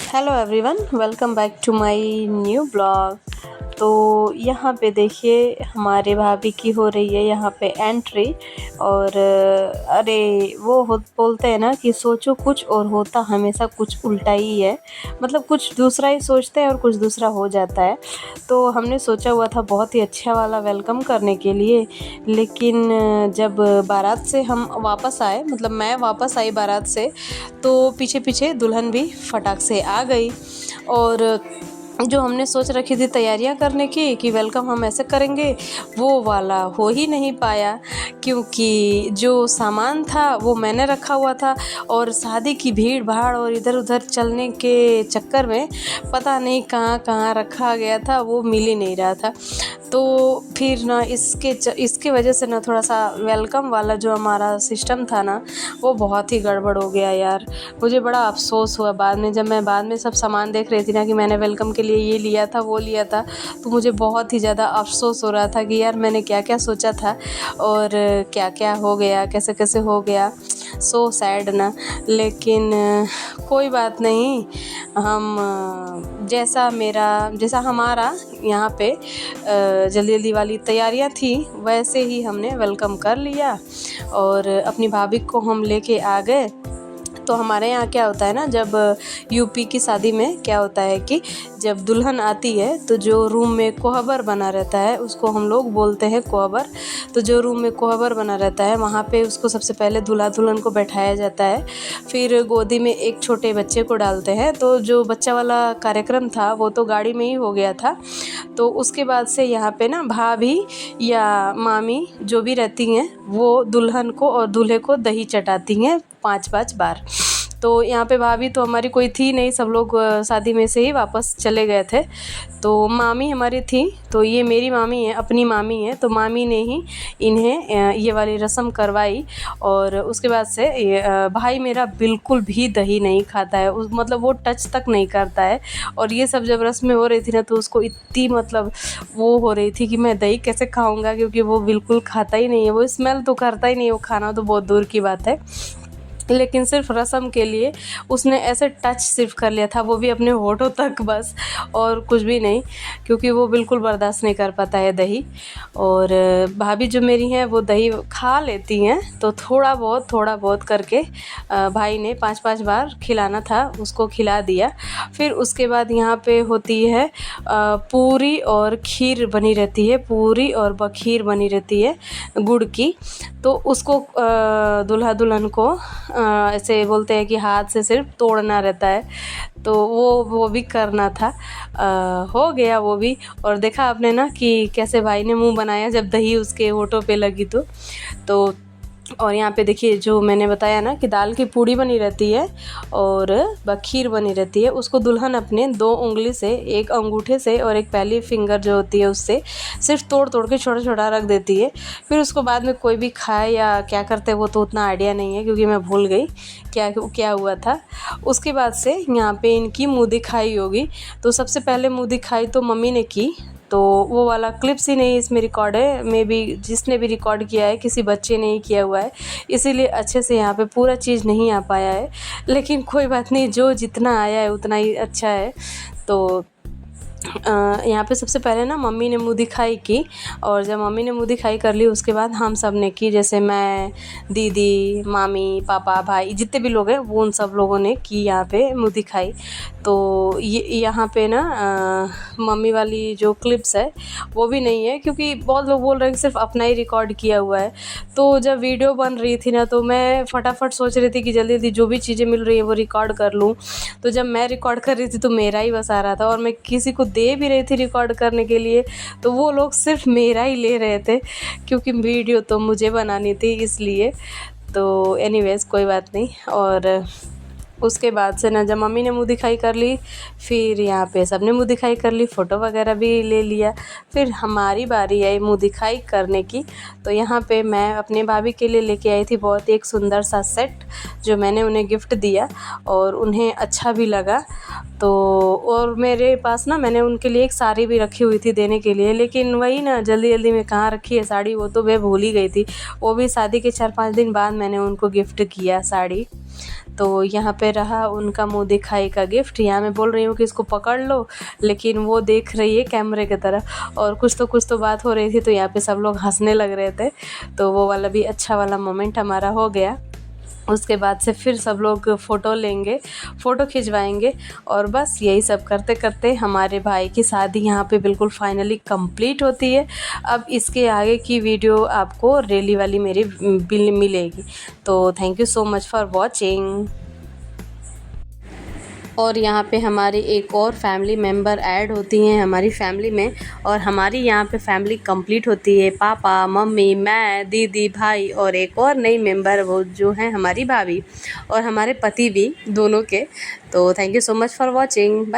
Hello everyone, welcome back to my new blog. तो यहाँ पे देखिए हमारे भाभी की हो रही है यहाँ पे एंट्री। और अरे वो बोलते हैं ना कि सोचो कुछ और होता हमेशा कुछ उल्टा ही है। मतलब कुछ दूसरा ही सोचते हैं और कुछ दूसरा हो जाता है। तो हमने सोचा हुआ था बहुत ही अच्छा वाला वेलकम करने के लिए, लेकिन जब बारात से हम वापस आए, मतलब मैं वापस आई बारात से, तो पीछे पीछे दुल्हन भी फटाक से आ गई। और जो हमने सोच रखी थी तैयारियां करने की कि वेलकम हम ऐसे करेंगे, वो वाला हो ही नहीं पाया, क्योंकि जो सामान था वो मैंने रखा हुआ था और शादी की भीड़ भाड़ और इधर उधर चलने के चक्कर में पता नहीं कहाँ कहाँ रखा गया था, वो मिल ही नहीं रहा था। तो फिर ना इसके वजह से ना थोड़ा सा वेलकम वाला जो हमारा सिस्टम था ना, वो बहुत ही गड़बड़ हो गया यार। मुझे बड़ा अफसोस हुआ बाद में, जब मैं बाद में सब सामान देख रही थी ना कि मैंने वेलकम के लिए ये लिया था वो लिया था, तो मुझे बहुत ही ज़्यादा अफसोस हो रहा था कि यार मैंने क्या क्या सोचा था और क्या क्या हो गया, कैसे कैसे हो गया। सो सैड ना। लेकिन कोई बात नहीं, हम जैसा हमारा यहाँ पे जल्दी जल्दी वाली तैयारियाँ थी वैसे ही हमने वेलकम कर लिया और अपनी भाभी को हम लेके आ गए। तो हमारे यहाँ क्या होता है ना, जब यूपी की शादी में क्या होता है कि जब दुल्हन आती है तो जो रूम में कोहबर बना रहता है उसको हम लोग बोलते हैं कोहबर। तो जो रूम में कोहबर बना रहता है वहाँ पे उसको सबसे पहले दूल्हा दुल्हन को बैठाया जाता है, फिर गोदी में एक छोटे बच्चे को डालते हैं। तो जो बच्चा वाला कार्यक्रम था वो तो गाड़ी में ही हो गया था। तो उसके बाद से यहाँ पे ना भाभी या मामी जो भी रहती हैं वो दुल्हन को और दूल्हे को दही चटाती हैं 5-5 बार। तो यहाँ पे भाभी तो हमारी कोई थी नहीं, सब लोग शादी में से ही वापस चले गए थे। तो मामी हमारी थी, तो ये मेरी मामी है, अपनी मामी है, तो मामी ने ही इन्हें ये वाली रस्म करवाई। और उसके बाद से भाई मेरा बिल्कुल भी दही नहीं खाता है, मतलब वो टच तक नहीं करता है। और ये सब जब रस्में हो रही थी ना, तो उसको इतनी मतलब वो हो रही थी कि मैं दही कैसे खाऊंगा, क्योंकि वो बिल्कुल खाता ही नहीं है, वो स्मेल तो करता ही नहीं है, वो खाना तो बहुत दूर की बात है। लेकिन सिर्फ रस्म के लिए उसने ऐसे टच सिर्फ कर लिया था, वो भी अपने होठों तक बस, और कुछ भी नहीं, क्योंकि वो बिल्कुल बर्दाश्त नहीं कर पाता है दही। और भाभी जो मेरी हैं वो दही खा लेती हैं, तो थोड़ा बहुत करके भाई ने 5-5 बार खिलाना था उसको खिला दिया। फिर उसके बाद यहाँ पे होती है पूरी और खीर बनी रहती है, पूरी और बखीर बनी रहती है गुड़ की। तो उसको दूल्हा दुल्हन को ऐसे बोलते हैं कि हाथ से सिर्फ तोड़ना रहता है, तो वो भी करना था। हो गया वो भी। और देखा आपने ना कि कैसे भाई ने मुंह बनाया जब दही उसके होठों पे लगी तो और यहाँ पे देखिए जो मैंने बताया ना कि दाल की पूड़ी बनी रहती है और खीर बनी रहती है, उसको दुल्हन अपने 2 उंगली से, एक अंगूठे से और एक पहली फिंगर जो होती है उससे सिर्फ तोड़ तोड़ के छोटा छोटा रख देती है। फिर उसको बाद में कोई भी खाए या क्या करते हैं वो तो उतना आइडिया नहीं है, क्योंकि मैं भूल गई क्या क्या हुआ था। उसके बाद से यहाँ पे इनकी मुँह दिखाई होगी। तो सबसे पहले मुँह दिखाई तो मम्मी ने की, तो वो वाला क्लिप्स ही नहीं इसमें रिकॉर्ड है, मे बी जिसने भी रिकॉर्ड किया है किसी बच्चे ने ही किया हुआ है, इसीलिए अच्छे से यहाँ पे पूरा चीज़ नहीं आ पाया है। लेकिन कोई बात नहीं, जो जितना आया है उतना ही अच्छा है। तो यहाँ पे सबसे पहले ना मम्मी ने मुँह दिखाई की, और जब मम्मी ने मुँह दिखाई कर ली उसके बाद हम सब ने की, जैसे मैं, दीदी, मामी, पापा, भाई, जितने भी लोग हैं वो उन सब लोगों ने की यहाँ पे मुँह दिखाई। तो ये यहाँ पे ना मम्मी वाली जो क्लिप्स है वो भी नहीं है, क्योंकि बहुत लोग बोल रहे हैं कि सिर्फ अपना ही रिकॉर्ड किया हुआ है। तो जब वीडियो बन रही थी ना, तो मैं फटाफट सोच रही थी कि जल्दी जल्दी जो भी चीज़ें मिल रही हैं वो रिकॉर्ड कर लूँ। तो जब मैं रिकॉर्ड कर रही थी तो मेरा ही बस आ रहा था, और मैं किसी को दे भी रही थी रिकॉर्ड करने के लिए तो वो लोग सिर्फ मेरा ही ले रहे थे, क्योंकि वीडियो तो मुझे बनानी थी इसलिए। तो एनीवेज कोई बात नहीं। और उसके बाद से ना जब मम्मी ने मुँह दिखाई कर ली, फिर यहाँ पे सबने मुँह दिखाई कर ली, फ़ोटो वगैरह भी ले लिया। फिर हमारी बारी आई मुँह दिखाई करने की। तो यहाँ पे मैं अपने भाभी के लिए लेके आई थी बहुत ही एक सुंदर सा सेट, जो मैंने उन्हें गिफ्ट दिया और उन्हें अच्छा भी लगा। तो और मेरे पास ना मैंने उनके लिए एक साड़ी भी रखी हुई थी देने के लिए, लेकिन वही ना जल्दी जल्दी में कहाँ रखी है साड़ी, वो तो मैं भूल ही गई थी। वो भी शादी के 4-5 दिन बाद मैंने उनको गिफ्ट किया साड़ी। तो यहाँ पे रहा उनका मुँह दिखाई का गिफ्ट। यहाँ मैं बोल रही हूँ कि इसको पकड़ लो, लेकिन वो देख रही है कैमरे की तरफ, और कुछ तो बात हो रही थी, तो यहाँ पे सब लोग हंसने लग रहे थे। तो वो वाला भी अच्छा वाला मोमेंट हमारा हो गया। उसके बाद से फिर सब लोग फ़ोटो लेंगे, फ़ोटो खिंचवाएंगे, और बस यही सब करते करते हमारे भाई की शादी यहाँ पे बिल्कुल फाइनली कंप्लीट होती है। अब इसके आगे की वीडियो आपको रैली वाली मेरी मिलेगी। तो thank you so much for watching. और यहाँ पे हमारी एक और फैमिली मेम्बर ऐड होती हैं हमारी फैमिली में, और हमारी यहाँ पे फैमिली कंप्लीट होती है। पापा, मम्मी, मैं, दीदी, भाई और एक और नई मेंबर वो जो हैं हमारी भाभी, और हमारे पति भी दोनों के। तो thank you so much for watching. Bye.